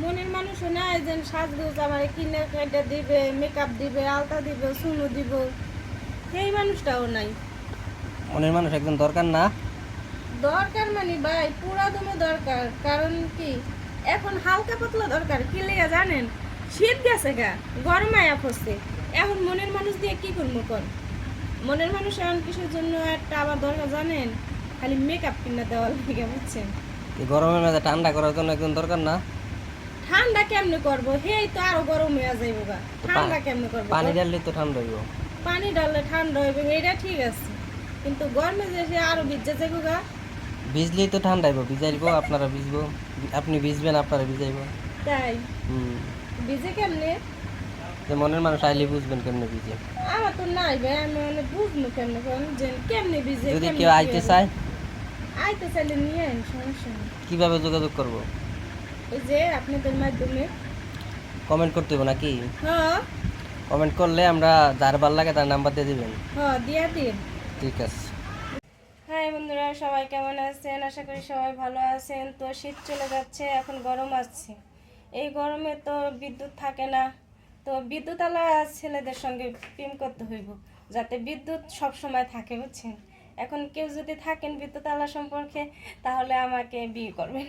মনের মানুষও নাই যে সাজগোজ আমার কিনে কেটে দিবে, মেকআপ দিবে, আলতা দিবে, সুনো দিব, সেই মানুষটাও নাই। মনের মানুষ একদম দরকার না? দরকার মানে ভাই পুরা দমে দরকার। কারণ কি, এখন হালকা পাতলা দরকার কি লেগে জানেন? শীত গেছে গা, গরম আয়া পড়ছে। এখন মনের মানুষ দিয়ে কি করবো কর? মনের মানুষ এখন কিসের জন্য একটা আবার দরকার জানেন? খালি মেকআপ কিনে দেওয়া লাগে, বুঝছেন? এই গরমের মধ্যে ঠান্ডা করার জন্য একদম দরকার না? ঠান্ডা কেমনে করবো? হেই তো আরো গরম হয়ে যাইব গা। ঠান্ডা কেমনে করবো? পানি ঢাললে তো ঠান্ডা হইব। পানি ডাললে ঠান্ডা হইবে, এটা ঠিক আছে, কিন্তু গরমে যে সে আরো ভিজে যাইব গা। ভিজলেই তো ঠান্ডা হইব, ভিজাইব আপনারা ভিজবো, আপনি ভিজবেন আপনারা ভিজাইব। তাই হুম। ভিজে কেমনে? যে মনের মানুষ আইলে বুঝবেন কেমনে ভিজে। আমার তো নাই ভাই, আমি মানে বুঝবো কেমনে কোন যে কেমনে ভিজে যদি কেমনে কেউ কি আইতে হবে। চায় আইতে চাইলে নিয়ে আইন, সমস্যা নেই। কিভাবে যোগাযোগ করব? ওই যে আপনাদের মাধ্যমে। কমেন্ট করতে হবে নাকি? হ্যাঁ কমেন্ট করলে আমরা যার ভাল লাগে তার নাম্বার দিয়ে দিবেন। হ্যাঁ, দিয়া দিন। ঠিক আছে। হাই বন্ধুরা, সবাই কেমন আছেন? আশা করি সবাই ভালো আছেন। তো শীত চলে যাচ্ছে, এখন গরম আসছে। এই গরমে তো বিদ্যুৎ থাকে না। তো বিদ্যুৎওয়ালা ছেলেদের সঙ্গে প্রেম করতে হইব, যাতে বিদ্যুৎ সব সময় থাকে, বুঝছেন? এখন কেউ যদি থাকেন বিদ্যুৎওয়ালা সম্পর্কে, তাহলে আমাকে বিয়ে করবেন।